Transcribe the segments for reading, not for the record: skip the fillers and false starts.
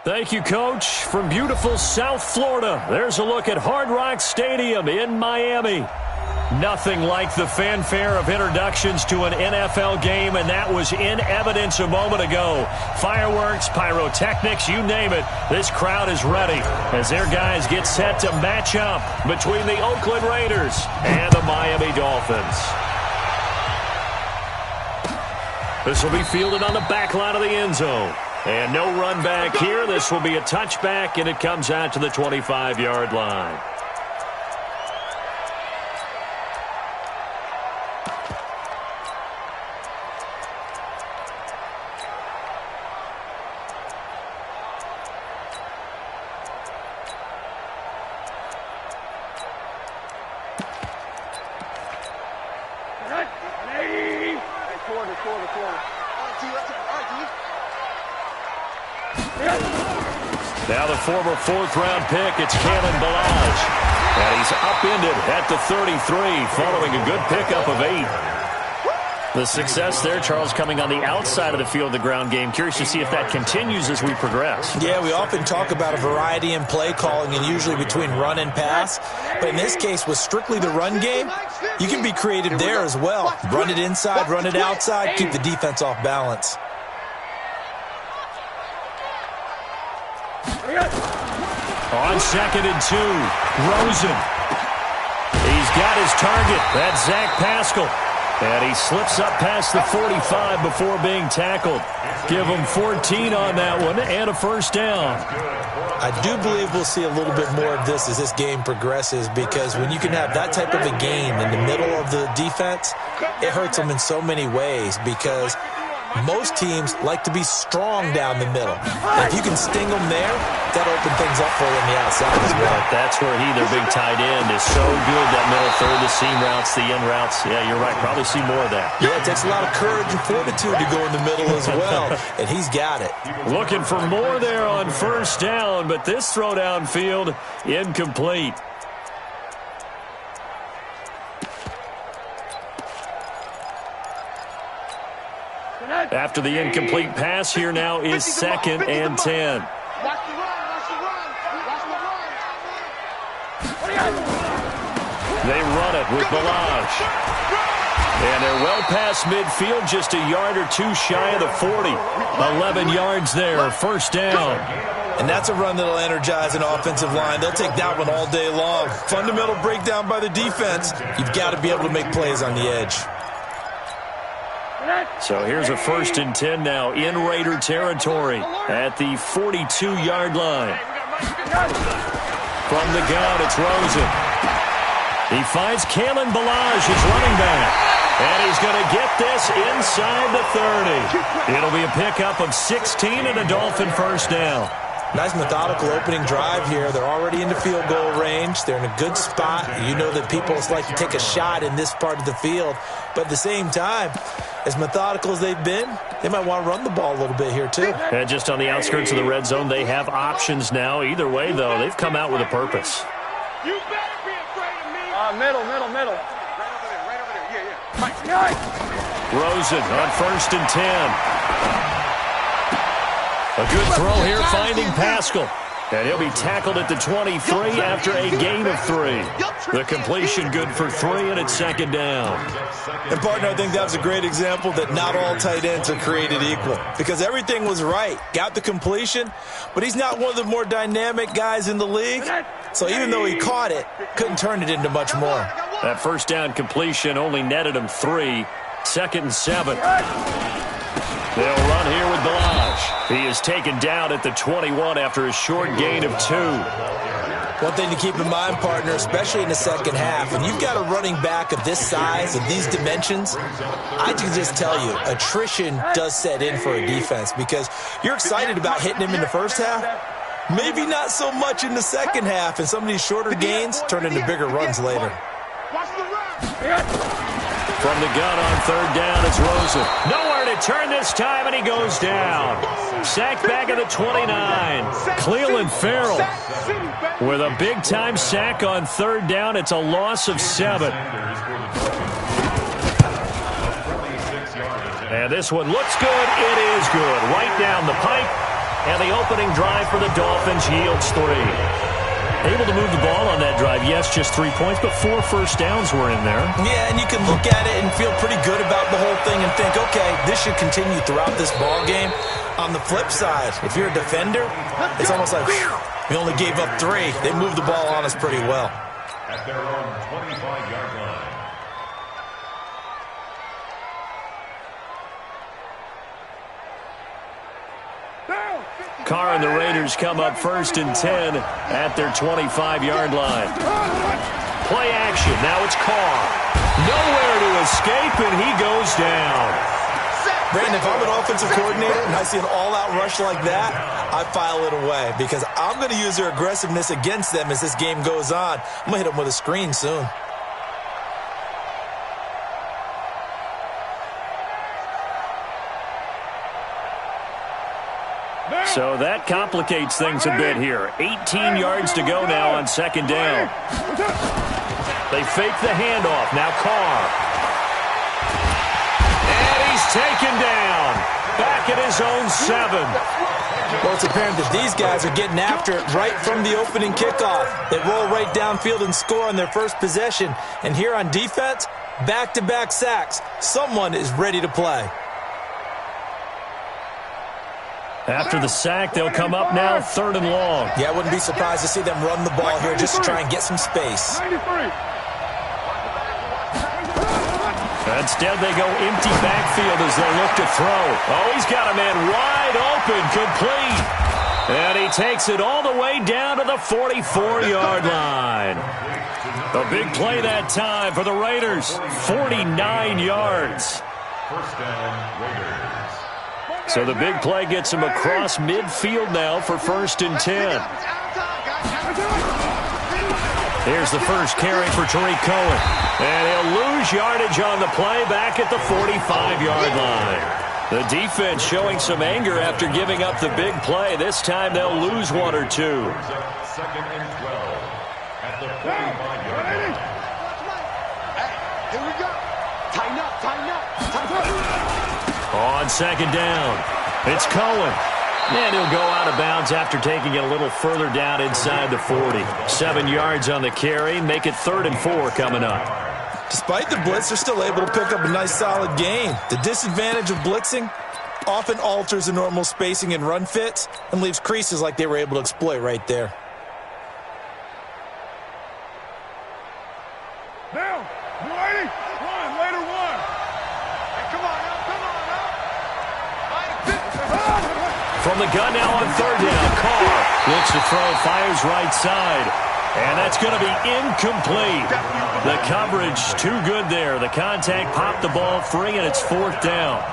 Thank you, Coach. From beautiful South Florida, there's a look at Hard Rock Stadium in Miami. Nothing like the fanfare of introductions to an NFL game, and that was in evidence a moment ago. Fireworks, pyrotechnics, you name it. This crowd is ready as their guys get set to match up between the Oakland Raiders and the Miami Dolphins. This will be fielded on the back line of the end zone. And no run back here. This will be a touchback, and it comes out to the 25-yard line. Now the former fourth-round pick, it's Fallen Balaj. And he's upended at the 33 following a good pickup of 8. The success there, Charles, coming on the outside of the field of the ground game. Curious to see if that continues as we progress. Yeah, we often talk about a variety in play calling and usually between run and pass. But in this case, with strictly the run game, you can be creative there as well. Run it inside, run it outside, keep the defense off balance. On 2nd and 2, Rosen. He's got his target. That's Zach Pascal. And he slips up past the 45 before being tackled. Give him 14 on that one and a first down. I do believe we'll see a little bit more of this as this game progresses, because when you can have that type of a gain in the middle of the defense, it hurts them in so many ways, because most teams like to be strong down the middle. And if you can sting them there, that'll open things up for you on the outside as well. That's where their big tight end, is so good, that middle third, the seam routes, the in routes. Yeah, you're right. Probably see more of that. Yeah, it takes a lot of courage and fortitude to go in the middle as well, and he's got it. Looking for more there on first down, but this throw downfield, incomplete. After the incomplete pass, here now is 2nd and 10. They run it with Balaj. And they're well past midfield, just a yard or two shy of the 40. 11 yards there, first down. And that's a run that'll energize an offensive line. They'll take that one all day long. Fundamental breakdown by the defense. You've got to be able to make plays on the edge. So here's a 1st and 10 now in Raider territory at the 42-yard line. From the gun, it's Rosen. He finds Fallen Balaj, his running back. And he's going to get this inside the 30. It'll be a pickup of 16 and a Dolphin first down. Nice methodical opening drive here. They're already into field goal range. They're in a good spot. You know that people like to take a shot in this part of the field. But at the same time, as methodical as they've been, they might want to run the ball a little bit here too. And just on the outskirts of the red zone, they have options now. Either way, though, they've come out with a purpose. You better be afraid of me. Middle. Right over there. Yeah. Rosen on 1st and 10. A good throw here, finding Pascal. And he'll be tackled at the 23 after a gain of 3. The completion good for 3, and it's 2nd down. And, partner, I think that was a great example that not all tight ends are created equal, because everything was right. Got the completion, but he's not one of the more dynamic guys in the league. So even though he caught it, couldn't turn it into much more. That first down completion only netted him 3. 2nd and 7. They'll run here with Balaj. He is taken down at the 21 after a short gain of 2. One thing to keep in mind, partner, especially in the second half, when you've got a running back of this size and these dimensions, I can just tell you, attrition does set in for a defense, because you're excited about hitting him in the first half. Maybe not so much in the second half, and some of these shorter gains turn into bigger runs later. From the gun on 3rd down, it's Rosen. Nowhere to turn this time, and he goes down. Sacked back at the 29. Cleveland Farrell with a big-time sack on 3rd down. It's a loss of 7. And this one looks good. It is good. Right down the pipe. And the opening drive for the Dolphins yields 3. Able to move the ball on that drive. Yes, just 3 points, but 4 first downs were in there. Yeah, and you can look at it and feel pretty good about the whole thing and think, okay, this should continue throughout this ball game. On the flip side, if you're a defender, it's almost like, whew, we only gave up 3. They moved the ball on us pretty well. At their own 25-yard line. Carr and the Raiders come up 1st and 10 at their 25-yard line. Play action. Now it's Carr. Nowhere to escape, and he goes down. Brandon, if I'm an offensive coordinator and I see an all-out rush like that, I file it away because I'm going to use their aggressiveness against them as this game goes on. I'm going to hit them with a screen soon. So that complicates things a bit here. 18 yards to go now on 2nd down. They fake the handoff. Now Carr. And he's taken down. Back at his own 7. Well, it's apparent that these guys are getting after it right from the opening kickoff. They roll right downfield and score on their first possession. And here on defense, back-to-back sacks. Someone is ready to play. After the sack, they'll come up now 3rd and long. Yeah, I wouldn't be surprised to see them run the ball here just to try and get some space. Instead, they go empty backfield as they look to throw. Oh, he's got a man wide open, complete. And he takes it all the way down to the 44-yard line. A big play that time for the Raiders. 49 yards. 1st down, Raiders. So the big play gets him across midfield now for 1st and 10. Here's the first carry for Tariq Cohen. And he'll lose yardage on the play back at the 45-yard line. The defense showing some anger after giving up the big play. This time they'll lose 1 or 2. 2nd and 12 at the 45-yard line. Here we go. Tighten up, tighten up, tighten up. On 2nd down, it's Cohen. And he'll go out of bounds after taking it a little further down inside the 40. 7 yards on the carry. Make it 3rd and 4 coming up. Despite the blitz, they're still able to pick up a nice, solid gain. The disadvantage of blitzing often alters the normal spacing and run fits and leaves creases like they were able to exploit right there. Now, you ready? One, later one. Hey, come on now, come on now. From the gun now on 3rd down, Carr looks to throw, fires right side. And that's going to be incomplete. The coverage too good there. The contact popped the ball free, and it's 4th down.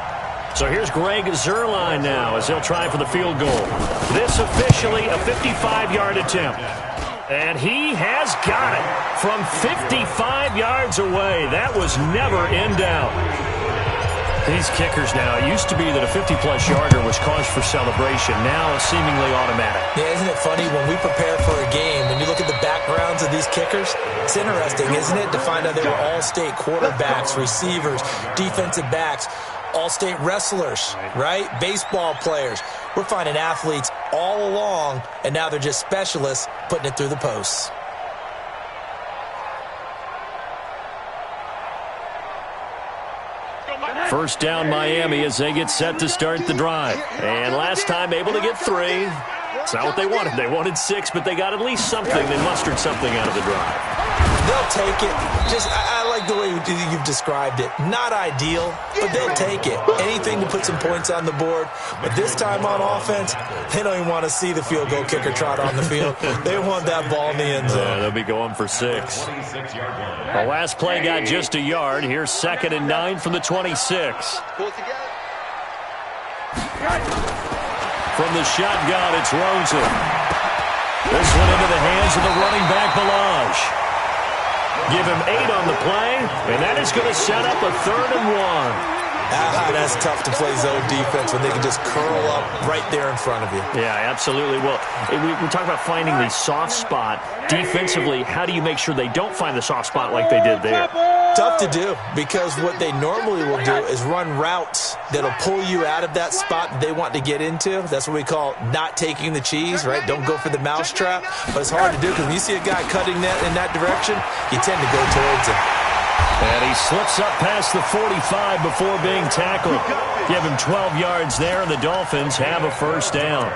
So here's Greg Zuerlein now as he'll try for the field goal. This officially a 55-yard attempt. And he has got it from 55 yards away. That was never in doubt. These kickers now, it used to be that a 50-plus yarder was cause for celebration. Now it's seemingly automatic. Yeah, isn't it funny when we prepare for a game, when you look at the backgrounds of these kickers, it's interesting, isn't it, to find out they were all-state quarterbacks, receivers, defensive backs, all-state wrestlers, right? Baseball players. We're finding athletes all along, and now they're just specialists putting it through the posts. First down Miami as they get set to start the drive. And last time able to get 3. It's not what they wanted. They wanted 6, but they got at least something. They mustered something out of the drive. They'll take it. I like the way you've described it. Not ideal, but they'll take it. Anything to put some points on the board. But this time on offense, they don't even want to see the field goal kicker trot on the field. They want that ball in the end zone. They'll be going for 6. The last play got just a yard. Here's 2nd and 9 from the 26. Pull it together. From the shotgun, it's Rosen. This one into the hands of the running back, Balaj. Give him 8 on the play, and that is going to set up a 3rd and 1. That's tough to play zone defense when they can just curl up right there in front of you. Yeah, absolutely. Well, we're talking about finding the soft spot. Defensively, how do you make sure they don't find the soft spot like they did there? tough to do because what they normally will do is run routes that'll pull you out of that spot that they want to get into. That's what we call not taking the cheese, right? Don't go for the mousetrap. But it's hard to do because when you see a guy cutting that in that direction, you tend to go towards him. And he slips up past the 45 before being tackled. Give him 12 yards there, and the Dolphins have a first down.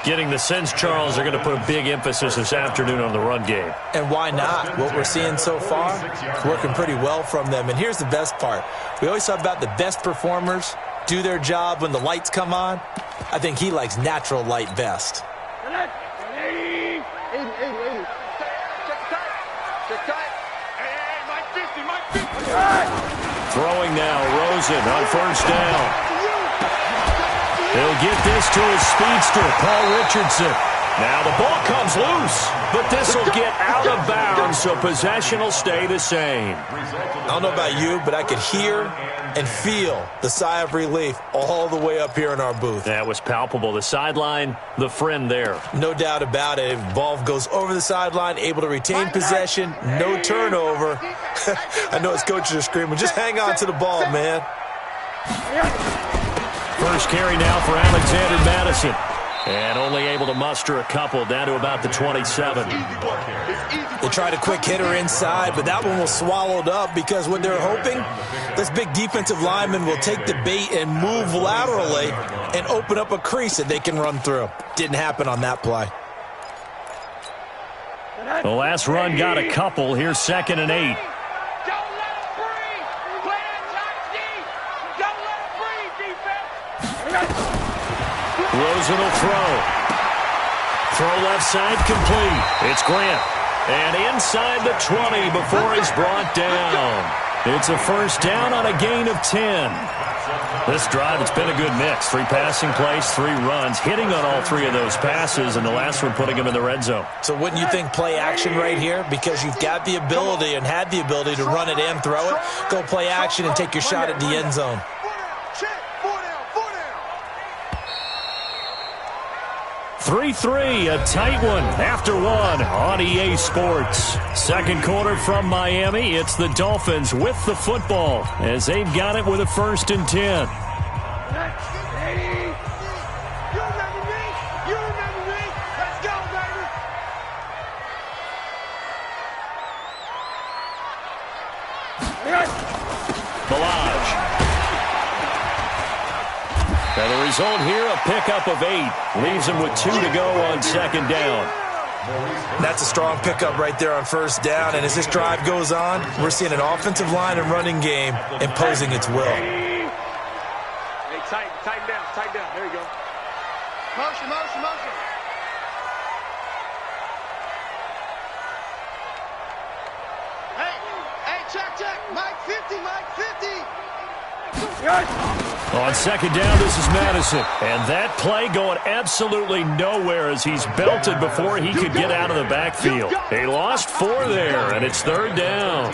Getting the sense, Charles, they're going to put a big emphasis this afternoon on the run game. And why not? What we're seeing so far is working pretty well from them. And here's the best part. We always talk about the best performers do their job when the lights come on. I think he likes natural light best. Throwing now, Rosen on first down. He'll get this to his speedster, Paul Richardson. Now the ball comes loose, but this will get out of bounds, so possession will stay the same. I don't know about you, but I could hear and feel the sigh of relief all the way up here in our booth. That was palpable. The sideline, the friend there. No doubt about it. Ball goes over the sideline, able to retain possession, no turnover. I know his coaches are screaming, just hang on to the ball, man. First carry now for Alexander Madison. And only able to muster a couple down to about the 27. They tried a quick hitter inside, but that one was swallowed up because what they're hoping, this big defensive lineman will take the bait and move laterally and open up a crease that they can run through. Didn't happen on that play. The last run got a couple. Here's 2nd and 8. Rosen will throw. Throw left side complete. It's Grant. And inside the 20 before he's brought down. It's a first down on a gain of 10. This drive, it's been a good mix. 3 passing plays, 3 runs, hitting on all 3 of those passes, and the last one putting him in the red zone. So wouldn't you think play action right here? Because you've got the ability and had the ability to run it and throw it. Go play action and take your shot at the end zone. 3-3, a tight one after one on EA Sports. Second quarter from Miami. It's the Dolphins with the football as they've got it with a 1st and 10. And the result here, a pickup of 8. Leaves him with 2 to go on 2nd down. That's a strong pickup right there on 1st down. And as this drive goes on, we're seeing an offensive line and running game imposing its will. Hey, tighten down. There you go. Motion. Hey, check. Mike 50. On 2nd down, this is Madison. And that play going absolutely nowhere as he's belted before he could get out of the backfield. He lost 4 there, and it's 3rd down.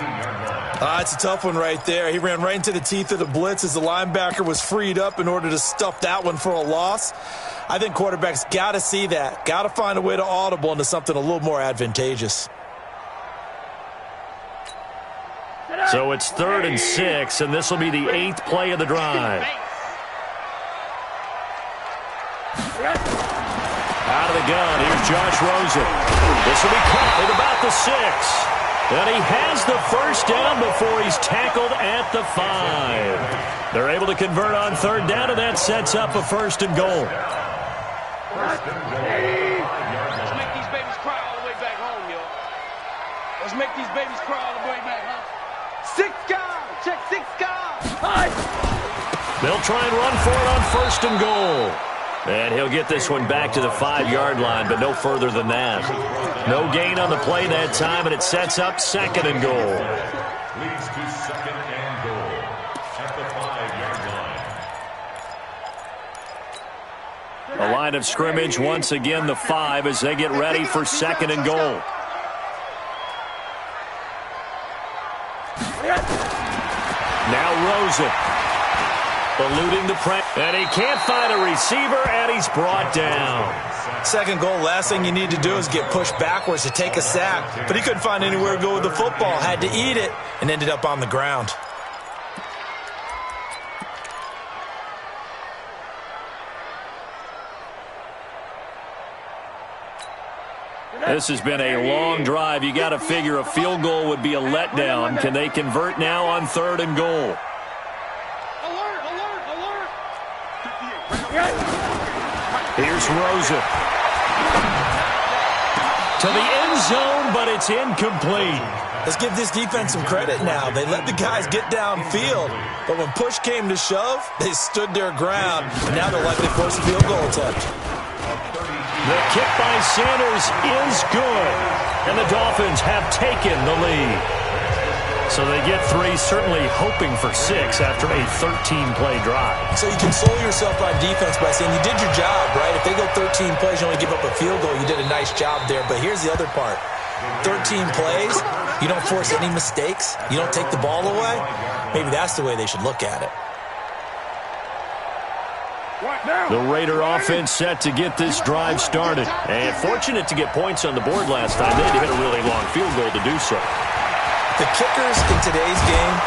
It's a tough one right there. He ran right into the teeth of the blitz as the linebacker was freed up in order to stuff that one for a loss. I think quarterbacks got to see that. Got to find a way to audible into something a little more advantageous. So it's 3rd and 6, and this will be the 8th play of the drive. Out of the gun, here's Josh Rosen. This will be caught at about the 6. And he has the first down before he's tackled at the 5. They're able to convert on 3rd down, and that sets up a 1st and goal. Let's make these babies cry all the way back home, yo. Let's make these babies cry all the way back home. 6 guys. Check 6 guys. They'll try and run for it on 1st and goal. And he'll get this one back to the 5-yard line, but no further than that. No gain on the play that time, and it sets up 2nd and goal. Leads to 2nd and goal at the 5-yard line. A line of scrimmage once again, the 5, as they get ready for 2nd and goal. Now Rosen. Eluding the press. And he can't find a receiver, and he's brought down. Second goal, last thing you need to do is get pushed backwards to take a sack. But he couldn't find anywhere to go with the football. Had to eat it and ended up on the ground. This has been a long drive. You got to figure a field goal would be a letdown. Can they convert now on 3rd and goal? Alert, alert, alert. Here's Rosen. To the end zone, but it's incomplete. Let's give this defense some credit now. They let the guys get downfield, but when push came to shove, they stood their ground, and now they're likely to force a field goal attempt. The kick by Sanders is good, and the Dolphins have taken the lead. So they get 3, certainly hoping for 6 after a 13-play drive. So you console yourself on defense by saying you did your job, right? If they go 13 plays, you only give up a field goal, you did a nice job there. But here's the other part. 13 plays, you don't force any mistakes, you don't take the ball away. Maybe that's the way they should look at it. The Raider offense set to get this drive started. And fortunate to get points on the board last time. They had to hit a really long field goal to do so. The kickers in today's game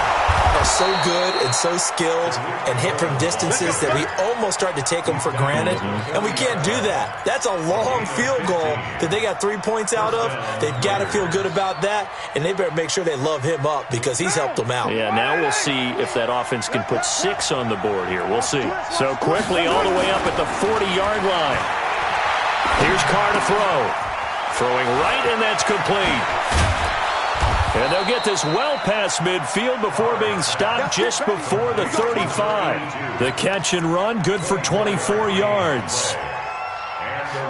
are so good and so skilled and hit from distances that we almost start to take them for granted. And we can't do that. That's a long field goal that they got 3 points out of. They've got to feel good about that, and they better make sure they love him up because he's helped them out. Yeah, now we'll see if that offense can put 6 on the board here. We'll see. So quickly all the way up at the 40-yard line. Here's Carr to throw. Throwing right, and that's complete. And they'll get this well past midfield before being stopped just before the 35. The catch and run, good for 24 yards.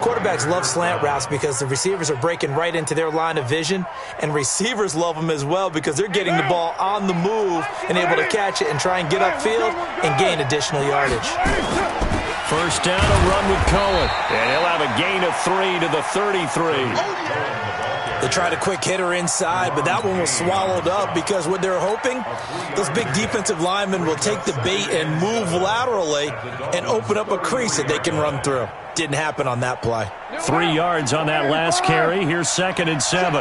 Quarterbacks love slant routes because the receivers are breaking right into their line of vision, and receivers love them as well because they're getting the ball on the move and able to catch it and try and get upfield and gain additional yardage. First down, a run with Cohen, and he'll have a gain of 3 to the 33. They tried a quick hitter inside, but that one was swallowed up because what they're hoping, those big defensive linemen will take the bait and move laterally and open up a crease that they can run through. Didn't happen on that play. 3 yards on that last carry. Here's 2nd and 7.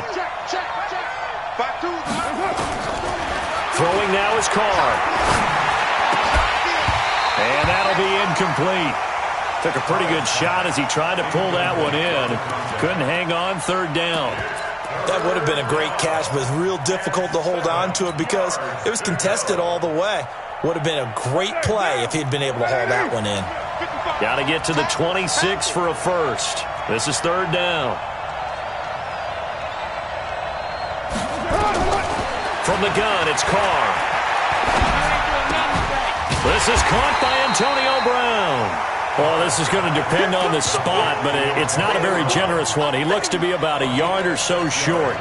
Throwing now is Carr. And that'll be incomplete. Took a pretty good shot as he tried to pull that one in. Couldn't hang on, 3rd down. That would have been a great catch, but it's real difficult to hold on to it because it was contested all the way. Would have been a great play if he'd been able to haul that one in. Got to get to the 26 for a first. This is 3rd down. From the gun, it's Carr. This is caught by Antonio Brown. Well, this is going to depend on the spot, but it's not a very generous one. He looks to be about a yard or so short.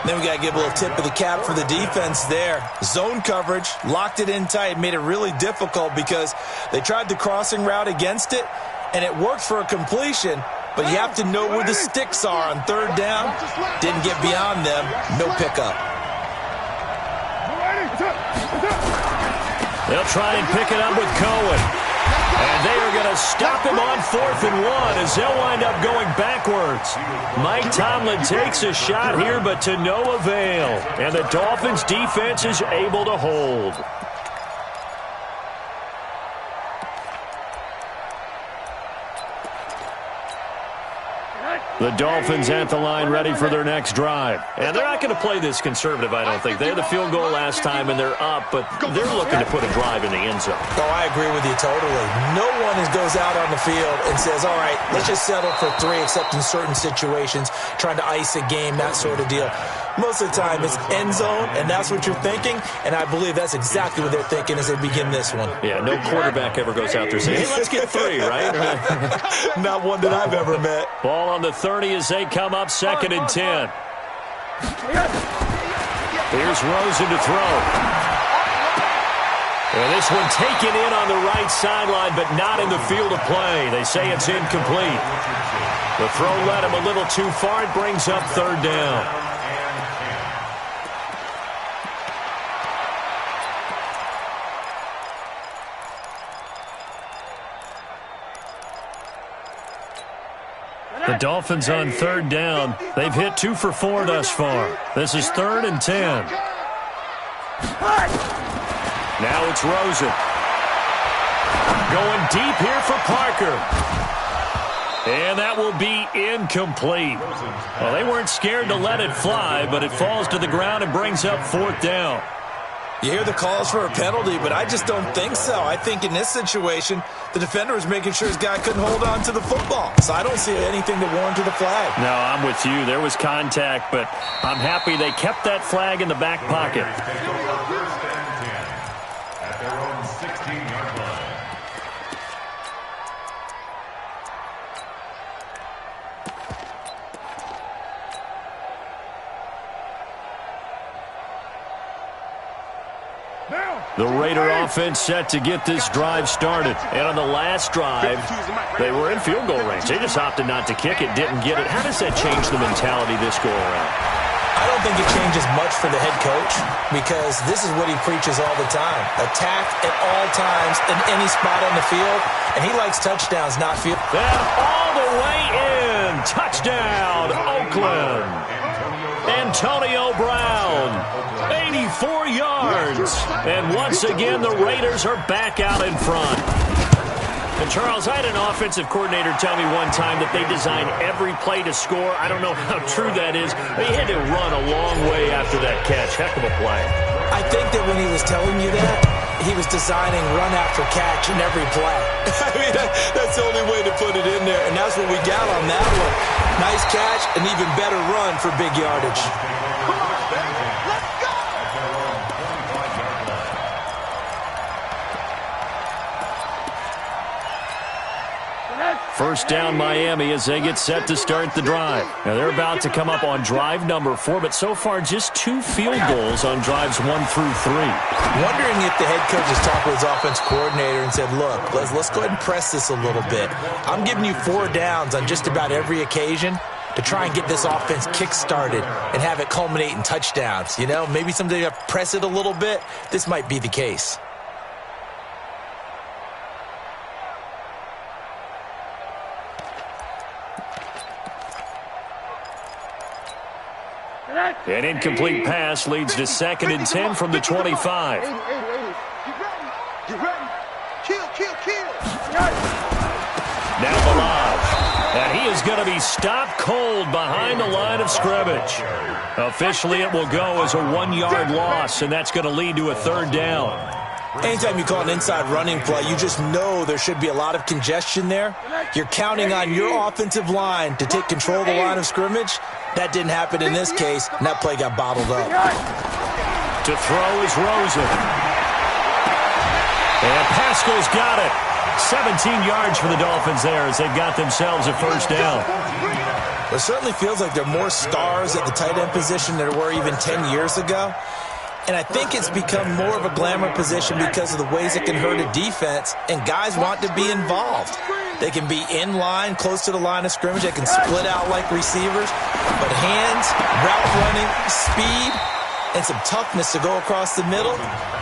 Then we got to give a little tip of the cap for the defense there. Zone coverage, locked it in tight, made it really difficult because they tried the crossing route against it, and it worked for a completion, but you have to know where the sticks are on 3rd down. Didn't get beyond them, no pickup. They'll try and pick it up with Cohen. And they are going to stop him on 4th and 1 as they'll wind up going backwards. Mike Tomlin takes a shot here, but to no avail. And the Dolphins' defense is able to hold. The Dolphins at the line ready for their next drive. And they're not going to play this conservative, I don't think. They had the field goal last time, and they're up, but they're looking to put a drive in the end zone. Oh, I agree with you totally. No one goes out on the field and says, all right, let's just settle for 3, except in certain situations, trying to ice a game, that sort of deal. Most of the time, it's end zone, and that's what you're thinking, and I believe that's exactly what they're thinking as they begin this one. Yeah, no quarterback ever goes out there saying, hey, let's get 3, right? Not one that I've ever met. Ball on the 30 as they come up 2nd and 10. Here's Rosen to throw. And this one taken in on the right sideline, but not in the field of play. They say it's incomplete. The throw led him a little too far. It brings up 3rd down. The Dolphins on third down. They've hit 2 for 4 thus far. This is 3rd and 10. Now it's Rosen. Going deep here for Parker. And that will be incomplete. Well, they weren't scared to let it fly, but it falls to the ground and brings up 4th down. You hear the calls for a penalty, but I just don't think so. I think in this situation, the defender was making sure his guy couldn't hold on to the football. So I don't see anything that warranted a flag. No, I'm with you. There was contact, but I'm happy they kept that flag in the back pocket. At their own 16-yard line. The Raider offense set to get this drive started. And on the last drive, they were in field goal range. They just opted not to kick it, didn't get it. How does that change the mentality this go-around? I don't think it changes much for the head coach because this is what he preaches all the time. Attack at all times in any spot on the field, and he likes touchdowns, not field. Then all the way in. Touchdown, Oakland. Antonio Brown, 84 yards. And once again, the Raiders are back out in front. And, Charles, I had an offensive coordinator tell me one time that they design every play to score. I don't know how true that is. They had to run a long way after that catch. Heck of a play. I think that when he was telling you that, he was designing run after catch in every play. I mean, that's the only way to put it in there, and that's what we got on that one. Nice catch, an even better run for big yardage. First down, Miami, as they get set to start the drive. Now, they're about to come up on drive number 4, but so far just 2 field goals on drives 1 through 3. Wondering if the head coach has talked with his offense coordinator and said, look, let's go ahead and press this a little bit. I'm giving you 4 downs on just about every occasion to try and get this offense kick-started and have it culminate in touchdowns. You know, maybe someday you press it a little bit. This might be the case. An incomplete pass leads to 2nd and 10 from the 25. Get ready. Kill. Now Balaj. And he is going to be stopped cold behind the line of scrimmage. Officially, it will go as a 1-yard loss, and that's going to lead to a 3rd down. Anytime you call an inside running play, you just know there should be a lot of congestion there. You're counting on your offensive line to take control of the line of scrimmage. That didn't happen in this case, and that play got bottled up. To throw is Rosen. And Pascal's got it. 17 yards for the Dolphins there as they've got themselves a 1st down. It certainly feels like there are more stars at the tight end position than there were even 10 years ago. And I think it's become more of a glamour position because of the ways it can hurt a defense, and guys want to be involved. They can be in line, close to the line of scrimmage. They can split out like receivers. But hands, route running, speed, and some toughness to go across the middle,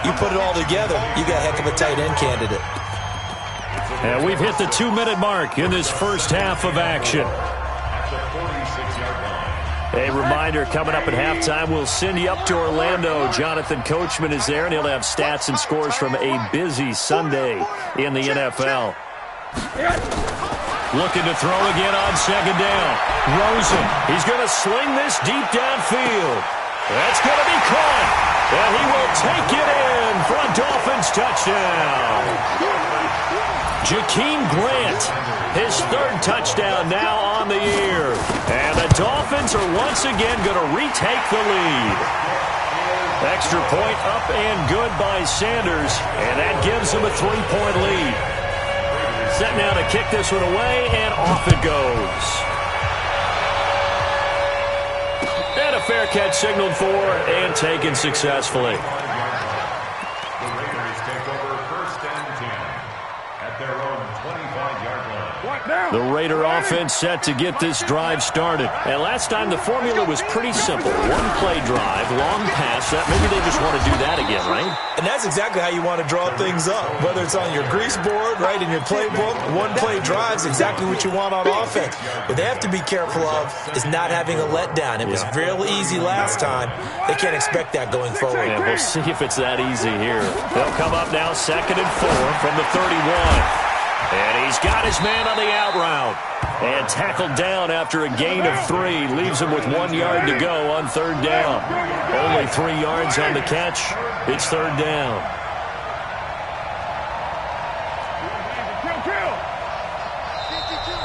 you put it all together, you got a heck of a tight end candidate. And we've hit the 2-minute mark in this first half of action. A reminder, coming up at halftime, we'll send you up to Orlando. Jonathan Coachman is there, and he'll have stats and scores from a busy Sunday in the NFL. Looking to throw again on 2nd down. Rosen, he's going to sling this deep downfield. That's going to be caught, and he will take it in for a Dolphins touchdown. Jakeem Grant, his 3rd touchdown now on the year. And the Dolphins are once again going to retake the lead. Extra point up and good by Sanders, and that gives them a 3-point lead. Set now to kick this one away, and off it goes. And a fair catch signaled for and taken successfully. The Raiders take over 1st and 10 at their own 25-yard line. The Raider offense set to get this drive started. And last time the formula was pretty simple. One play drive, long pass. Maybe they just want to do that again, right? And that's exactly how you want to draw things up. Whether it's on your grease board, right, in your playbook, one play drive is exactly what you want on offense. What they have to be careful of is not having a letdown. It was real easy last time. They can't expect that going forward. And we'll see if it's that easy here. They'll come up now 2nd and 4 from the 31. And he's got his man on the out route. And tackled down after a gain of 3. Leaves him with 1 yard to go on 3rd down. Only 3 yards on the catch. It's 3rd down.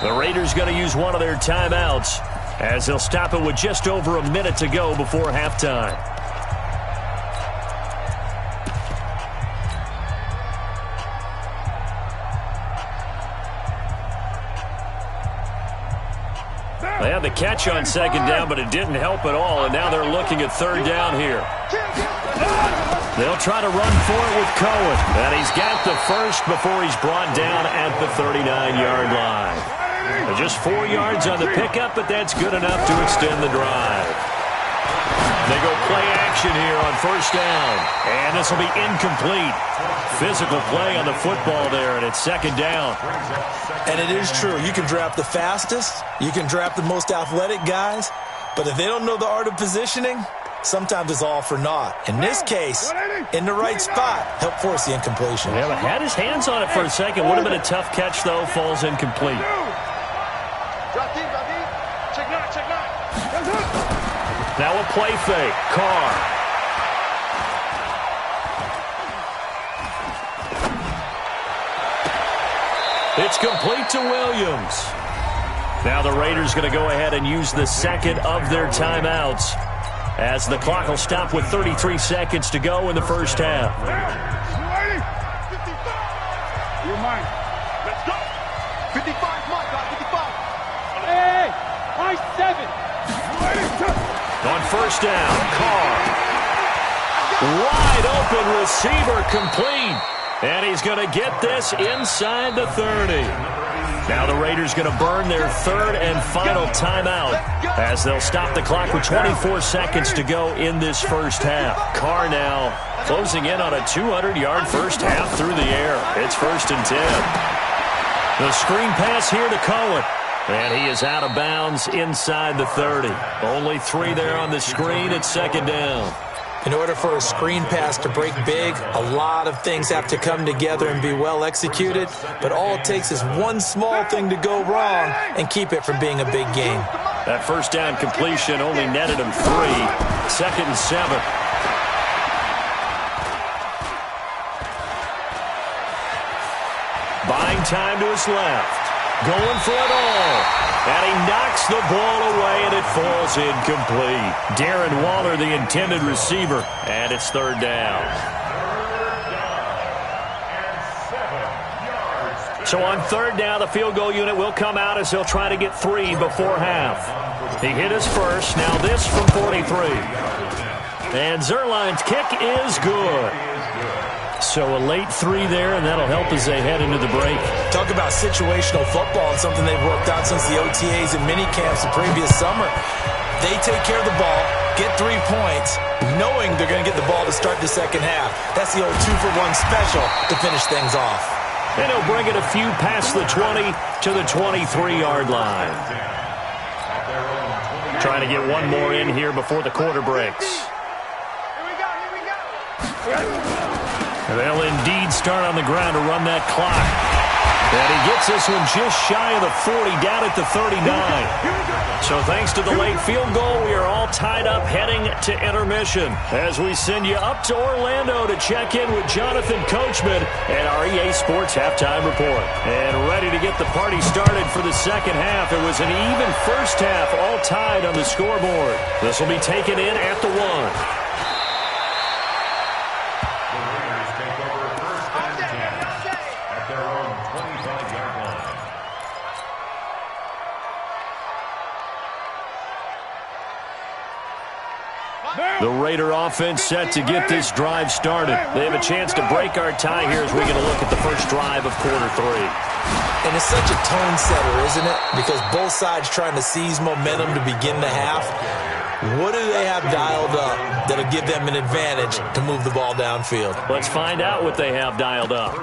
The Raiders going to use one of their timeouts as they'll stop it with just over a minute to go before halftime. They had the catch on 2nd down, but it didn't help at all, and now they're looking at 3rd down here. They'll try to run for it with Cohen, and he's got the first before he's brought down at the 39-yard line. Just 4 yards on the pickup, but that's good enough to extend the drive. They go play action here on 1st down, and this will be incomplete. Physical play on the football there, and it's 2nd down. And it is true. You can draft the fastest. You can draft the most athletic guys. But if they don't know the art of positioning, sometimes it's all for naught. In this case, in the right spot, help force the incompletion. Yeah, but had his hands on it for a second. Would have been a tough catch, though. Falls incomplete. Now a play fake. Carr. It's complete to Williams. Now the Raiders going to go ahead and use the 2nd of their timeouts as the clock will stop with 33 seconds to go in the 1st half. You're mine. Let's go. 55, my God, 55. Hey, my 7. On 1st down, Carr. Wide open receiver complete. And he's going to get this inside the 30. Now the Raiders going to burn their 3rd and final timeout as they'll stop the clock with 24 seconds to go in this 1st half. Carr now closing in on a 200-yard 1st half through the air. It's 1st and 10. The screen pass here to Cohen. And he is out of bounds inside the 30. Only 3 there on the screen. It's 2nd down. In order for a screen pass to break big, a lot of things have to come together and be well executed. But all it takes is one small thing to go wrong and keep it from being a big game. That 1st down completion only netted him 3. 2nd and 7. Buying time to his left. Going for it all. And he knocks the ball away, and it falls incomplete. Darren Waller, the intended receiver, and it's 3rd down. So on 3rd down, the field goal unit will come out as he'll try to get 3 before half. He hit his first. Now this from 43. And Zerline's kick is good. So a late 3 there, and that'll help as they head into the break. Talk about situational football and something they've worked out since the OTAs and mini camps the previous summer. They take care of the ball, get 3 points, knowing they're going to get the ball to start the 2nd half. That's the old 2-for-1 special to finish things off. And he'll bring it a few past the 20 to the 23-yard line. Trying to get one more in here before the quarter breaks. Here we go. They'll indeed start on the ground to run that clock. And he gets this one just shy of the 40, down at the 39. So thanks to the late field goal, we are all tied up heading to intermission as we send you up to Orlando to check in with Jonathan Coachman and our EA Sports Halftime Report. And ready to get the party started for the 2nd half. It was an even 1st half, all tied on the scoreboard. This will be taken in at the 1. The Raider offense set to get this drive started. They have a chance to break our tie here as we get a look at the first drive of quarter 3. And it's such a tone setter, isn't it? Because both sides trying to seize momentum to begin the half. What do they have dialed up that'll give them an advantage to move the ball downfield? Let's find out what they have dialed up.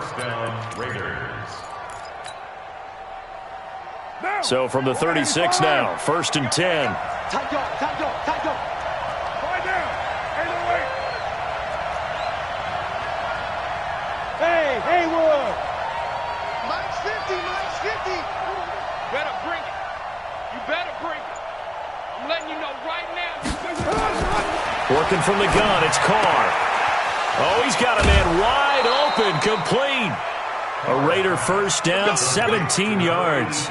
So from the 36 now, 1st and 10. Tight go, tight go, tight go. Right down. Hey, Haywood. Minus 50, minus 50. Better bring it. You better bring it. I'm letting you know right now. Working from the gun, it's Carr. Oh, he's got a man wide open, complete. A Raider first down, 17 yards.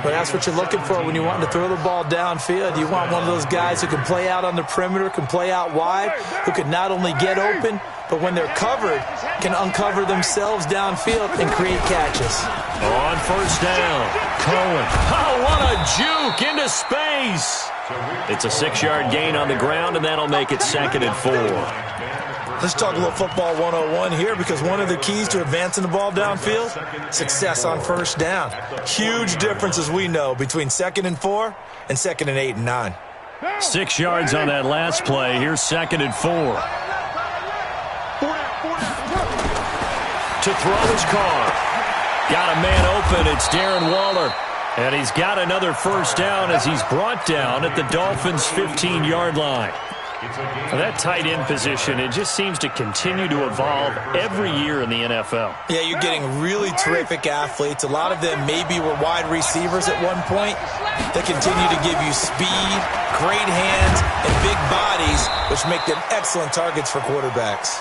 But that's what you're looking for when you want to throw the ball downfield. You want one of those guys who can play out on the perimeter, can play out wide, who can not only get open, but when they're covered, can uncover themselves downfield and create catches. On first down, Cohen. Oh, what a juke into space. It's a 6-yard gain on the ground, and that'll make it 2nd and 4. Let's talk a little football 101 here, because one of the keys to advancing the ball downfield, success on first down. Huge difference, as we know, between 2nd and 4 and 2nd and 8 and 9. 6 yards on that last play. Here's 2nd and 4. To throw his Carr. Got a man open. It's Darren Waller. And he's got another first down as he's brought down at the Dolphins' 15-yard line. That tight end position, it just seems to continue to evolve every year in the NFL. Yeah, you're getting really terrific athletes. A lot of them maybe were wide receivers at one point. They continue to give you speed, great hands, and big bodies, which make them excellent targets for quarterbacks.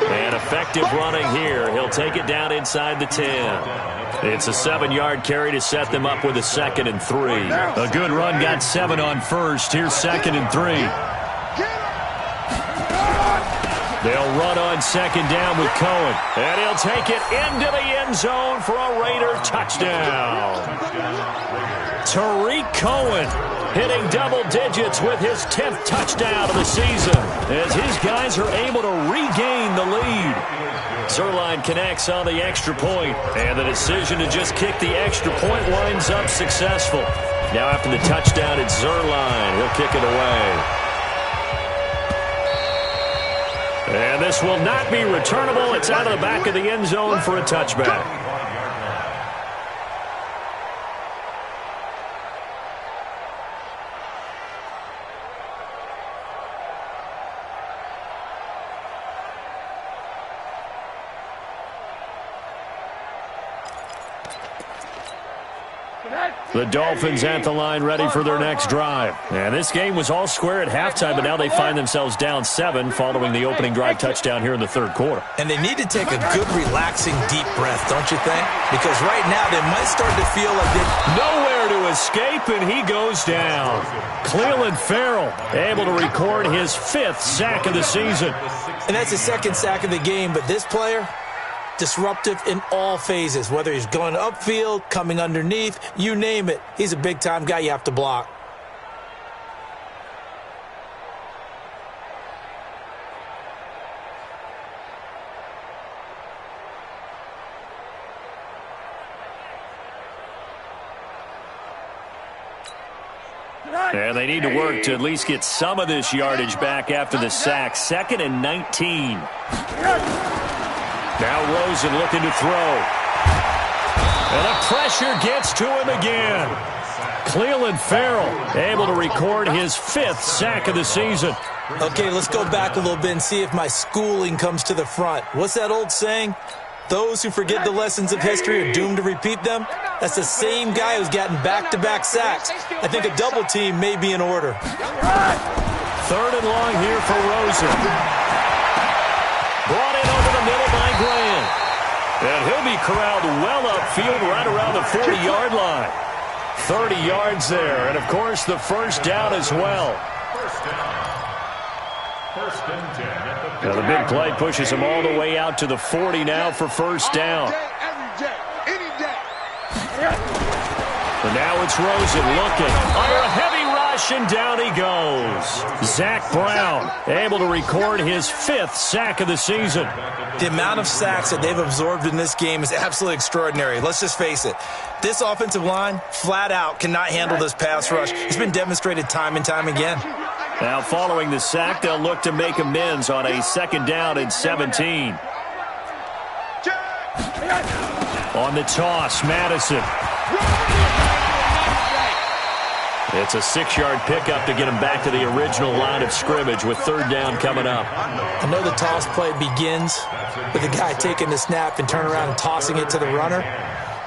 And effective running here. He'll take it down inside the 10. It's a 7-yard carry to set them up with a 2nd and 3. A good run got 7 on first. Here's 2nd and 3. They'll run on 2nd down with Cohen. And he'll take it into the end zone for a Raider touchdown. Tariq Cohen hitting double digits with his 10th touchdown of the season as his guys are able to regain the lead. Zuerlein connects on the extra point, and the decision to just kick the extra point winds up successful. Now after the touchdown, it's Zuerlein. He'll kick it away. And this will not be returnable. It's out of the back of the end zone for a touchback. The Dolphins at the line ready for their next drive. And this game was all square at halftime, but now they find themselves down 7 following the opening drive touchdown here in the 3rd quarter. And they need to take a good, relaxing, deep breath, don't you think? Because right now they might start to feel like they're nowhere to escape, and he goes down. Cleveland Farrell able to record his 5th sack of the season. And that's his 2nd sack of the game, but this player, disruptive in all phases, whether he's going upfield, coming underneath, you name it. He's a big-time guy you have to block. And they need to work to at least get some of this yardage back after the sack. 2nd and 19. Now Rosen looking to throw. And the pressure gets to him again. Cleveland Farrell able to record his 5th sack of the season. Okay, let's go back a little bit and see if my schooling comes to the front. What's that old saying? Those who forget the lessons of history are doomed to repeat them. That's the same guy who's gotten back-to-back sacks. I think a double team may be in order. 3rd and long here for Rosen. Brought in over the middle by Graham. And he'll be corralled well upfield right around the 40-yard line. 30 yards there. And, of course, the first down as well. Now the big play pushes him all the way out to the 40 now for first down. And now it's Rosen looking under a heavy rush, and down he goes. Zach Brown able to record his 5th sack of the season. The amount of sacks that they've absorbed in this game is absolutely extraordinary. Let's just face it. This offensive line, flat out, cannot handle this pass rush. It's been demonstrated time and time again. Now, following the sack, they'll look to make amends on a 2nd down and 17. On the toss, Madison. It's a 6-yard pickup to get him back to the original line of scrimmage with 3rd down coming up. I know the toss play begins with the guy taking the snap and turning around and tossing it to the runner.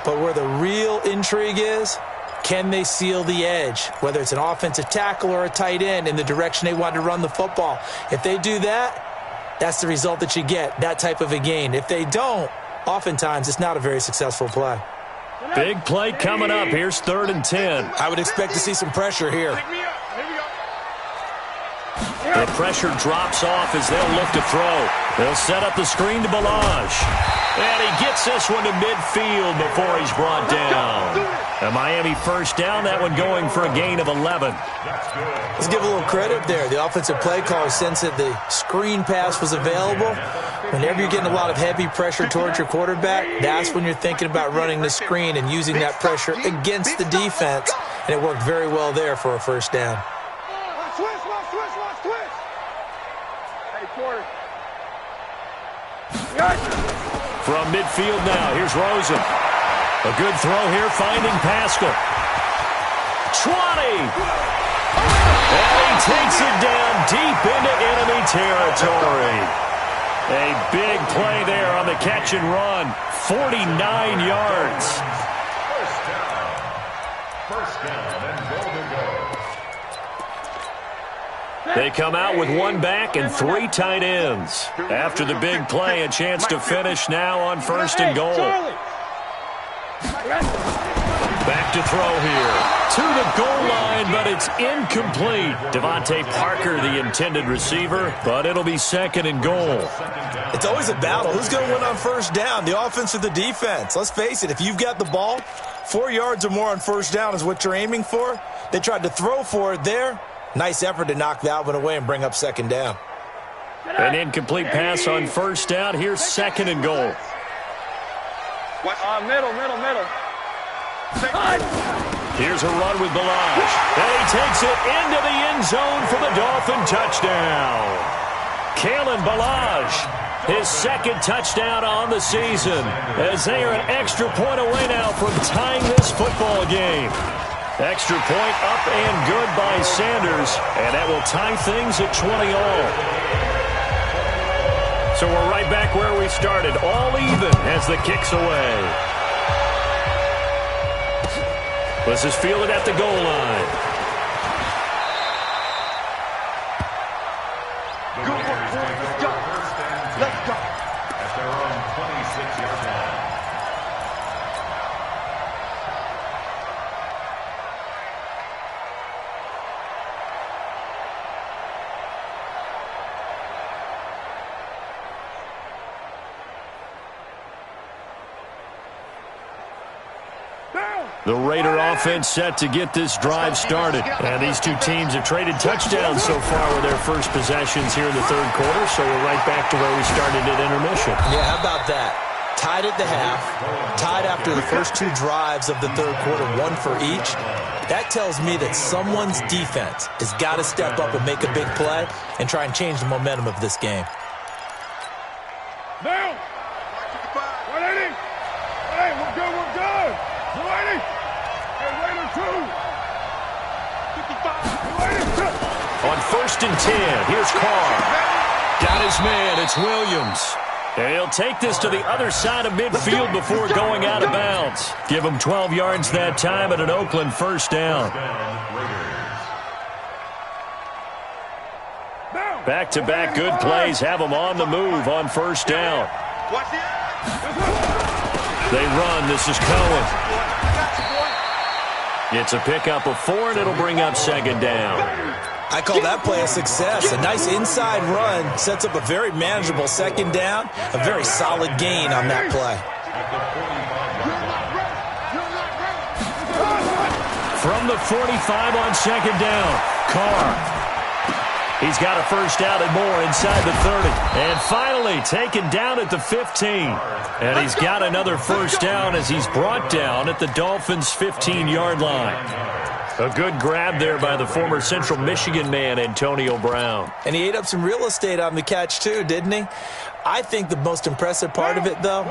But where the real intrigue is, can they seal the edge, whether it's an offensive tackle or a tight end, in the direction they want to run the football? If they do that, that's the result that you get, that type of a gain. If they don't, oftentimes it's not a very successful play. Big play coming up. Here's 3rd and 10. I would expect to see some pressure here. The pressure drops off as they'll look to throw. They'll set up the screen to Balaj. And he gets this one to midfield before he's brought down. A Miami 1st down, that one going for a gain of 11. Let's give a little credit there. The offensive play caller sensed that the screen pass was available. Whenever you're getting a lot of heavy pressure towards your quarterback, that's when you're thinking about running the screen and using that pressure against the defense. And it worked very well there for a 1st down. Hey, Porter. From midfield now, here's Rosen. A good throw here, finding Pascal. 20! And he takes it down deep into enemy territory. A big play there on the catch and run. 49 yards. First down and goal to go. They come out with 1 back and 3 tight ends. After the big play, a chance to finish now on 1st and goal. Back to throw here. To the goal line, but it's incomplete. Devontae Parker, the intended receiver, but it'll be 2nd and goal. It's always a battle. Who's going to win on 1st down, the offense or the defense? Let's face it, if you've got the ball, 4 yards or more on 1st down is what you're aiming for. They tried to throw for it there. Nice effort to knock that one away and bring up 2nd down. An incomplete pass on 1st down. Here's 2nd and goal. Middle. Here's a run with Balaj. And he takes it into the end zone for the Dolphin touchdown. Kalen Balaj, his 2nd touchdown on the season, as they are an extra point away now from tying this football game. Extra point up and good by Sanders, and that will tie things at 20 all. So we're right back where we started, all even as the kick's away. Let's just field it at the goal line. Let's go. At their own 26-yard line. The Raider offense set to get this drive started. And these two teams have traded touchdowns so far with their first possessions here in the 3rd quarter, so we're right back to where we started at intermission. Yeah, how about that? Tied at the half, tied after the first 2 drives of the 3rd quarter, 1 for each. That tells me that someone's defense has got to step up and make a big play and try and change the momentum of this game. Down. 180. Hey, we're good. 180. Hey, Raider 2. 55. On 1st and 10, here's Carr. Got his man, it's Williams. And he'll take this to the other side of midfield before going out of bounds. Give him 12 yards that time at an Oakland 1st down. Back-to-back good plays have them on the move on 1st down. They run. This is Cohen. It's a pickup of 4, and it'll bring up 2nd down. I call that play a success. A nice inside run sets up a very manageable 2nd down. A very solid gain on that play. From the 45 on 2nd down, Carr. He's got a first down and more inside the 30. And finally taken down at the 15. And he's got another first down as he's brought down at the Dolphins' 15-yard line. A good grab there by the former Central Michigan man, Antonio Brown. And he ate up some real estate on the catch, too, didn't he? I think the most impressive part of it, though,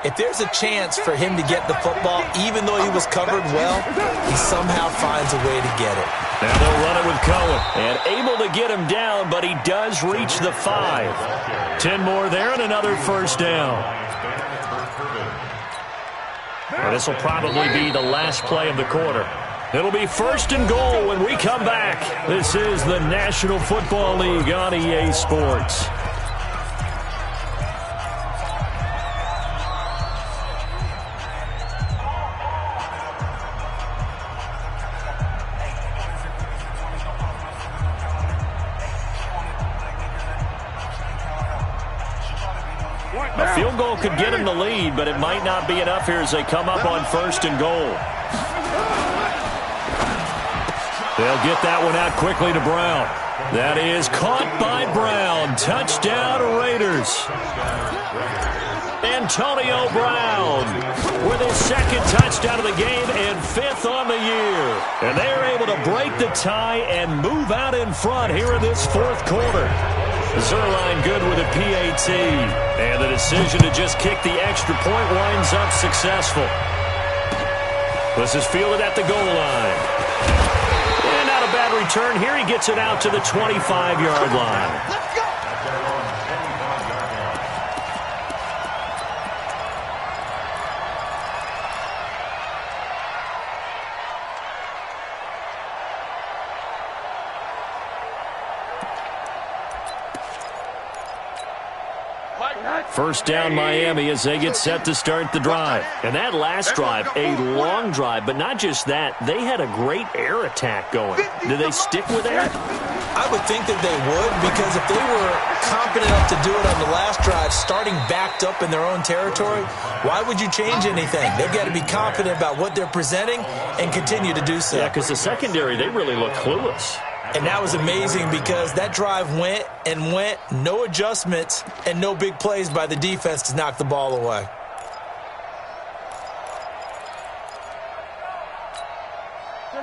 if there's a chance for him to get the football, even though he was covered well, he somehow finds a way to get it. Now they'll run it with Cohen. And able to get him down, but he does reach the 5. 10 more there and another first down. And this will probably be the last play of the quarter. It'll be first and goal when we come back. This is the National Football League on EA Sports. A field goal could get him the lead, but it might not be enough here as they come up on first and goal. They'll get that one out quickly to Brown. That is caught by Brown. Touchdown, Raiders. Antonio Brown with his second touchdown of the game and 5th on the year. And they're able to break the tie and move out in front here in this 4th quarter. Zerline good with a PAT. And the decision to just kick the extra point winds up successful. This is fielded at the goal line. And not a bad return here. He gets it out to the 25-yard line. First down Miami as they get set to start the drive. And that last drive, a long drive, but not just that. They had a great air attack going. Do they stick with that? I would think that they would, because if they were confident enough to do it on the last drive, starting backed up in their own territory, why would you change anything? They've got to be confident about what they're presenting and continue to do so. Yeah, because the secondary, they really look clueless. And that was amazing because that drive went and went, no adjustments, and no big plays by the defense to knock the ball away.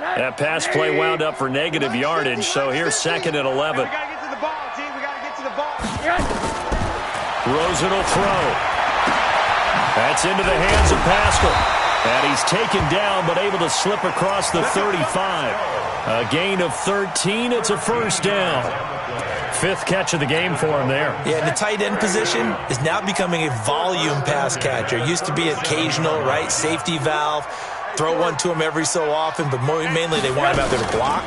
That pass play wound up for negative yardage, so here's 2nd and 11. We got to get to the ball, team. We got to get to the ball. Rosen will throw. That's into the hands of Pascal. And he's taken down, but able to slip across the 35. A gain of 13. It's a first down. 5th catch of the game for him there. Yeah, and the tight end position is now becoming a volume pass catcher. It used to be occasional, right? Safety valve. Throw one to him every so often, but mainly they want him out there to block.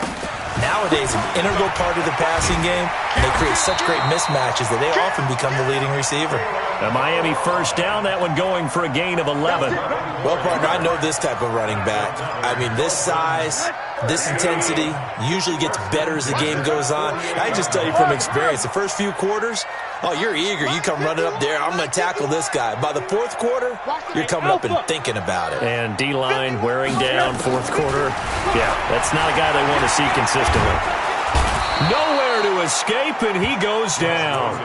Nowadays, an integral part of the passing game, and they create such great mismatches that they often become the leading receiver. A Miami first down, that one going for a gain of 11. Well, partner, I know this type of running back. I mean, this size, this intensity usually gets better as the game goes on. I just tell you from experience, the first few quarters, oh, you're eager. You come running up there, I'm going to tackle this guy. By the 4th quarter, you're coming up and thinking about it. And D-line wearing down 4th quarter. Yeah, that's not a guy they want to see consistently. Nowhere to escape, and he goes down.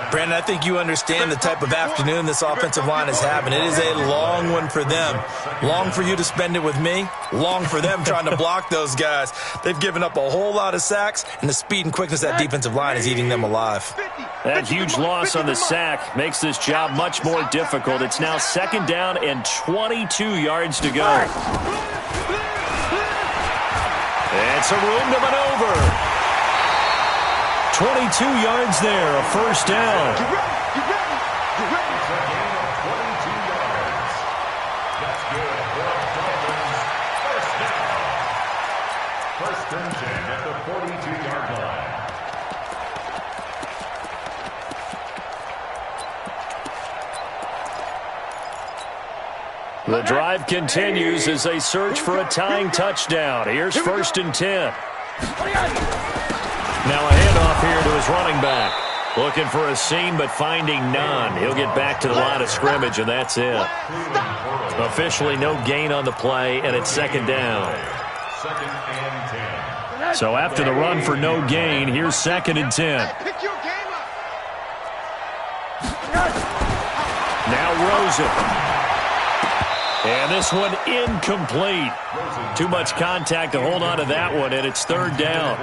Brandon, I think you understand the type of afternoon this offensive line is having. It is a long one for them. Long for you to spend it with me. Long for them trying to block those guys. They've given up a whole lot of sacks, and the speed and quickness of that defensive line is eating them alive. That huge loss on the sack makes this job much more difficult. It's now 2nd down and 22 yards to go. And some room to maneuver. 22 yards there, a first down. You ready? You ready? You ready? It's a gain of 22 yards. That's good for Dolphins. First down. 1st and 10 at the 42-yard line. The drive continues as they search for a tying touchdown. Here's 1st and 10. Now a handoff here to his running back. Looking for a seam, but finding none. He'll get back to the line of scrimmage, and that's it. Officially no gain on the play, and it's 2nd down. 2nd and 10. So after the run for no gain, here's 2nd and 10. Pick your game up. Now Rosen. And this one incomplete. Too much contact to hold on to that one, and it's 3rd down.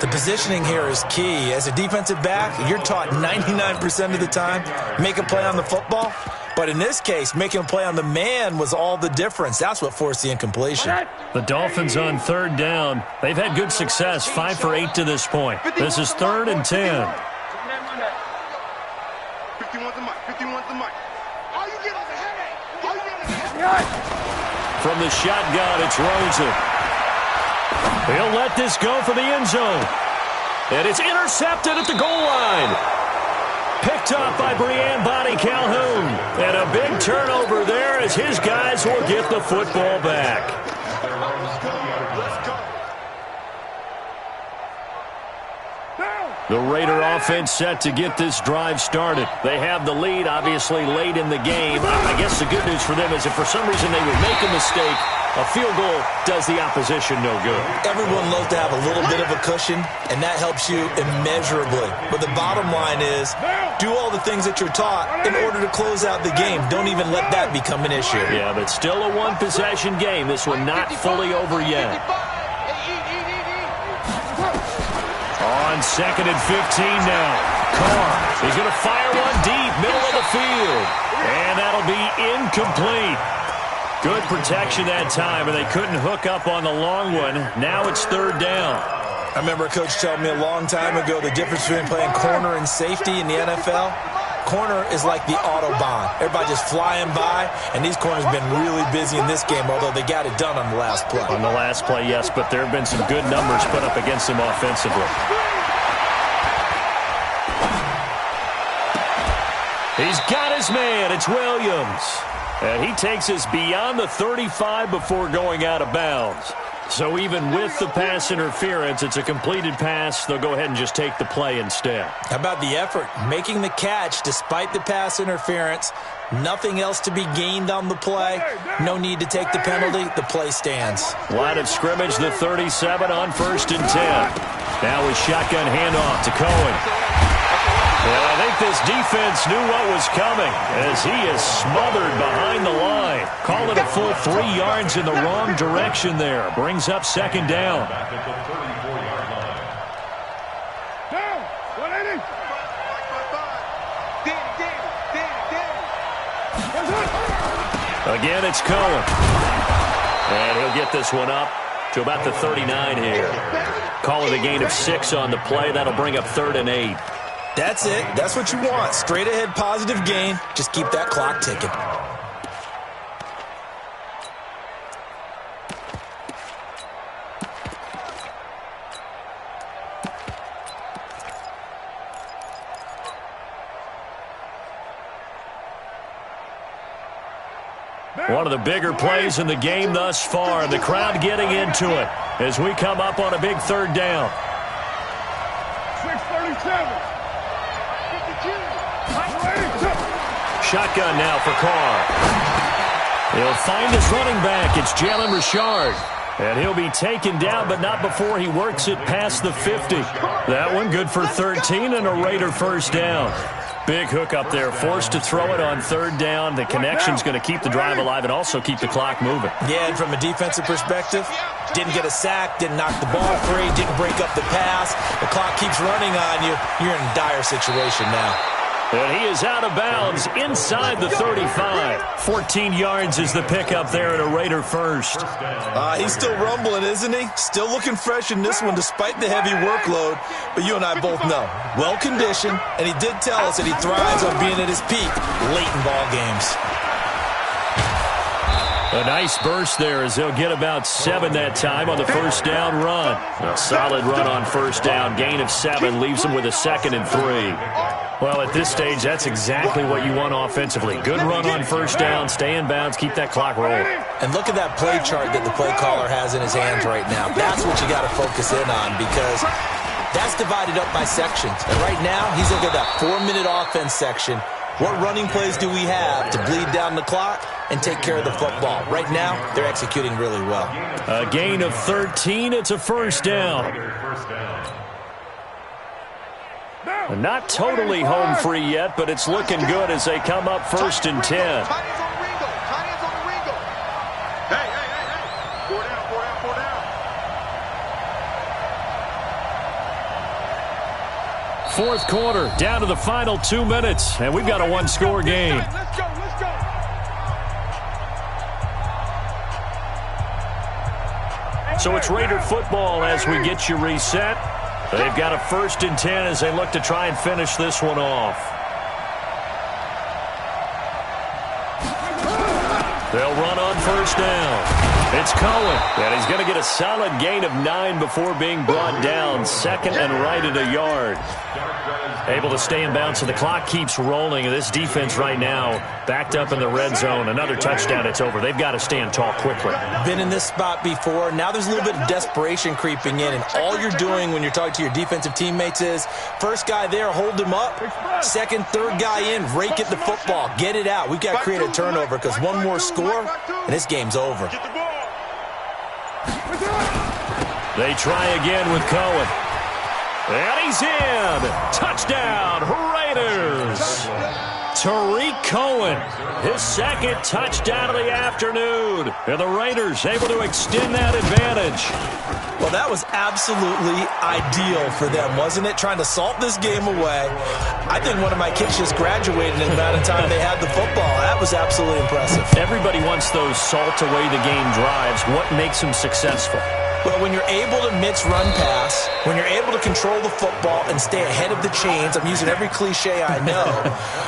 The positioning here is key. As a defensive back, you're taught 99% of the time, make a play on the football. But in this case, making a play on the man was all the difference. That's what forced the incompletion. The Dolphins on 3rd down. They've had good success, 5 for 8 to this point. This is 3rd and 10. 51's the mic. 51's the mic. All you get is a headache. All you get is a headache. From the shotgun, it's Rosen. He'll let this go for the end zone. And it's intercepted at the goal line. Picked up by Brian Bonnie Calhoun. And a big turnover there as his guys will get the football back. The Raider offense set to get this drive started. They have the lead, obviously, late in the game. I guess the good news for them is if for some reason they would make a mistake, a field goal does the opposition no good. Everyone loves to have a little bit of a cushion, and that helps you immeasurably. But the bottom line is, do all the things that you're taught in order to close out the game. Don't even let that become an issue. Yeah, but still a one-possession game. This one not fully over yet. On 2nd and 15 now. Carr, he's going to fire one deep, middle of the field. And that'll be incomplete. Good protection that time, and they couldn't hook up on the long one. Now it's 3rd down. I remember a coach telling me a long time ago the difference between playing corner and safety in the NFL. Corner is like the Autobahn. Everybody just flying by, and these corners have been really busy in this game, although they got it done on the last play. On the last play, yes, but there have been some good numbers put up against them offensively. He's got his man. It's Williams. And he takes us beyond the 35 before going out of bounds. So even with the pass interference, it's a completed pass. They'll go ahead and just take the play instead. How about the effort? Making the catch despite the pass interference. Nothing else to be gained on the play. No need to take the penalty. The play stands. Line of scrimmage, the 37 on 1st and 10. Now a shotgun handoff to Cohen. And I think this defense knew what was coming as he is smothered behind the line. Call it a full 3 yards in the wrong direction there. Brings up 2nd down. Again, it's Cohen. And he'll get this one up to about the 39 here. Call it a gain of 6 on the play. That'll bring up 3rd and 8. That's it. That's what you want. Straight ahead positive gain. Just keep that clock ticking. One of the bigger plays in the game thus far. The crowd getting into it as we come up on a big 3rd down. 637. Shotgun now for Carr. He'll find his running back. It's Jalen Richard. And he'll be taken down, but not before he works it past the 50. That one good for 13 and a Raider 1st down. Big hook up there. Forced to throw it on 3rd down. The connection's going to keep the drive alive and also keep the clock moving. Yeah, and from a defensive perspective, didn't get a sack, didn't knock the ball free, didn't break up the pass. The clock keeps running on you. You're in a dire situation now. And he is out of bounds inside the 35. 14 yards is the pickup there at a Raider 1st. He's still rumbling, isn't he? Still looking fresh in this one despite the heavy workload. But you and I both know, well-conditioned, and he did tell us that he thrives on being at his peak late in ball games. A nice burst there as they'll get about 7 that time on the 1st down run. A solid run on 1st down. Gain of 7 leaves them with a 2nd and 3. Well, at this stage, that's exactly what you want offensively. Good run on 1st down, stay in bounds, keep that clock rolling. And look at that play chart that the play caller has in his hands right now. That's what you got to focus in on because that's divided up by sections. And right now, he's looking at that 4-minute offense section. What running plays do we have to bleed down the clock and take care of the football? Right now, they're executing really well. A gain of 13. It's a first down. Not totally home free yet, but it's looking good as they come up 1st and 10. Fourth quarter, down to the final 2 minutes, and we've got a one-score game. Let's go. So it's Raider football as we get you reset. They've got a 1st and 10 as they look to try and finish this one off. They'll run on 1st down. It's Cohen, and he's going to get a solid gain of 9 before being brought down. 2nd and right at a yard. Able to stay in bounds, so the clock keeps rolling. This defense right now backed up in the red zone. Another touchdown, it's over. They've got to stand tall quickly. Been in this spot before. Now there's a little bit of desperation creeping in, and all you're doing when you're talking to your defensive teammates is first guy there, hold him up. Second, third guy in, rake at the football. Get it out. We've got to create a turnover because one more score, and this game's over. They try again with Cohen. And he's in. Touchdown, Raiders. Tariq Cohen, his 2nd touchdown of the afternoon. And the Raiders able to extend that advantage. Well, that was absolutely ideal for them, wasn't it? Trying to salt this game away. I think one of my kids just graduated in the amount of time they had the football. That was absolutely impressive. Everybody wants those salt away the game drives. What makes them successful? Well, when you're able to mix run pass, when you're able to control the football and stay ahead of the chains, I'm using every cliche I know,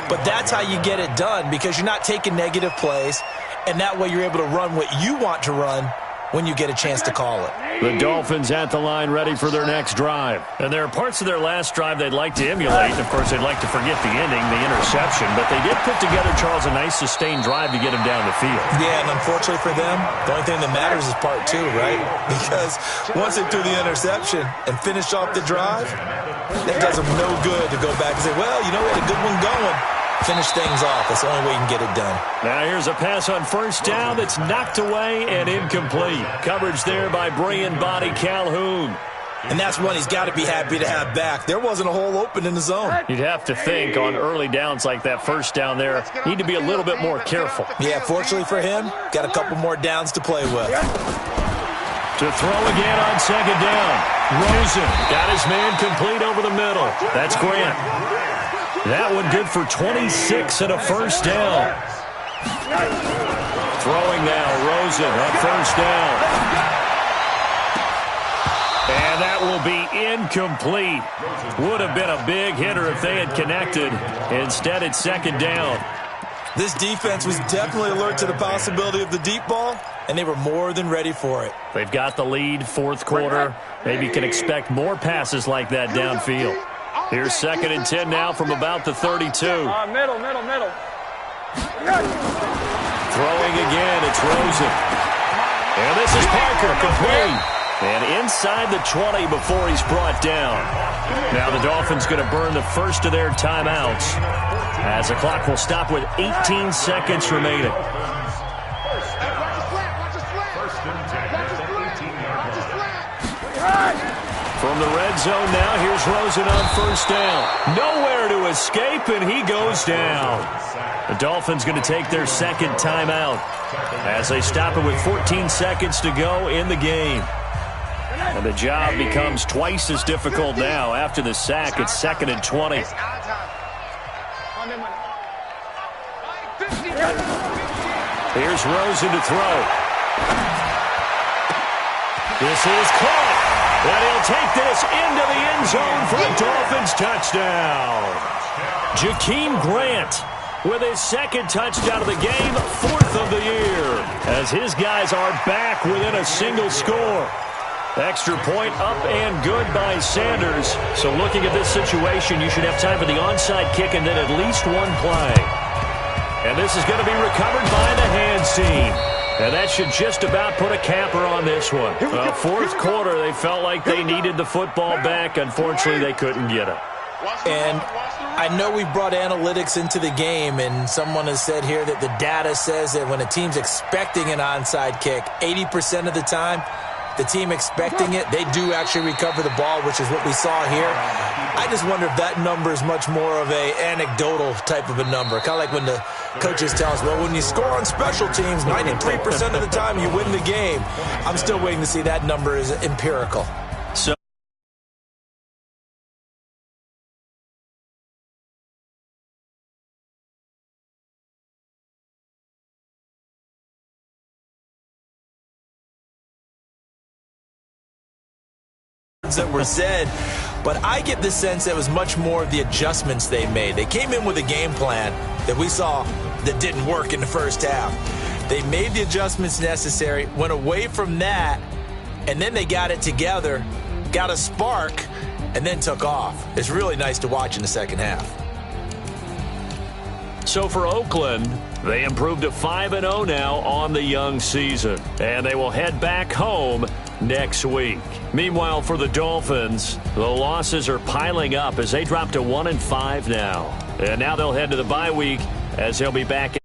but that's how you get it done because you're not taking negative plays, and that way you're able to run what you want to run when you get a chance to call it. The Dolphins at the line ready for their next drive. And there are parts of their last drive they'd like to emulate. And of course, they'd like to forget the ending, the interception. But they did put together, Charles, a nice sustained drive to get him down the field. Yeah, and unfortunately for them, the only thing that matters is part 2, right? Because once they threw the interception and finished off the drive, that does them no good to go back and say, well, you know, we had a good one going. Finish things off. That's the only way you can get it done. Now here's a pass on 1st down that's knocked away and incomplete. Coverage there by Brian Body Calhoun. And that's one he's got to be happy to have back. There wasn't a hole open in the zone. You'd have to think on early downs like that 1st down there, need to be a little bit more careful. Yeah, fortunately for him, got a couple more downs to play with. To throw again on 2nd down. Rosen got his man complete over the middle. That's Grant. That one good for 26 and a 1st down. Throwing now, Rosen on 1st down. And that will be incomplete. Would have been a big hitter if they had connected. Instead, it's 2nd down. This defense was definitely alert to the possibility of the deep ball, and they were more than ready for it. They've got the lead, 4th quarter. Maybe you can expect more passes like that downfield. Here's 2nd and 10 now from about the 32. Middle. Throwing again, it's Rosen. And this is Parker, complete. And inside the 20 before he's brought down. Now the Dolphins going to burn the first of their timeouts as the clock will stop with 18 seconds remaining. From the red zone now, here's Rosen on 1st down. Nowhere to escape, and he goes down. The Dolphins going to take their 2nd timeout as they stop it with 14 seconds to go in the game. And the job becomes twice as difficult now. After the sack, it's 2nd and 20. Here's Rosen to throw. This is caught. And he'll take this into the end zone for a Dolphins touchdown. Jakeem Grant with his 2nd touchdown of the game, 4th of the year, as his guys are back within a single score. Extra point up and good by Sanders. So looking at this situation, you should have time for the onside kick and then at least one play. And this is going to be recovered by the hands team. And that should just about put a capper on this one. Well, 4th quarter, they felt like they needed the football back. Unfortunately, they couldn't get it. And I know we brought analytics into the game, and someone has said here that the data says that when a team's expecting an onside kick, 80% of the time, the team expecting it, they do actually recover the ball, which is what we saw here. I just wonder if that number is much more of a anecdotal type of a number. Kind of like when the coaches tell us, well, when you score on special teams, 93% of the time you win the game. I'm still waiting to see that number is empirical. That were said, but I get the sense that it was much more of the adjustments they made. They came in with a game plan that we saw that didn't work in the first half. They made the adjustments necessary, went away from that, and then they got it together, got a spark, and then took off. It's really nice to watch in the second half. So for Oakland, they improved to 5-0 now on the young season, and they will head back home next week. Meanwhile, for the Dolphins, the losses are piling up as they drop to 1-5 now. And now they'll head to the bye week as they'll be back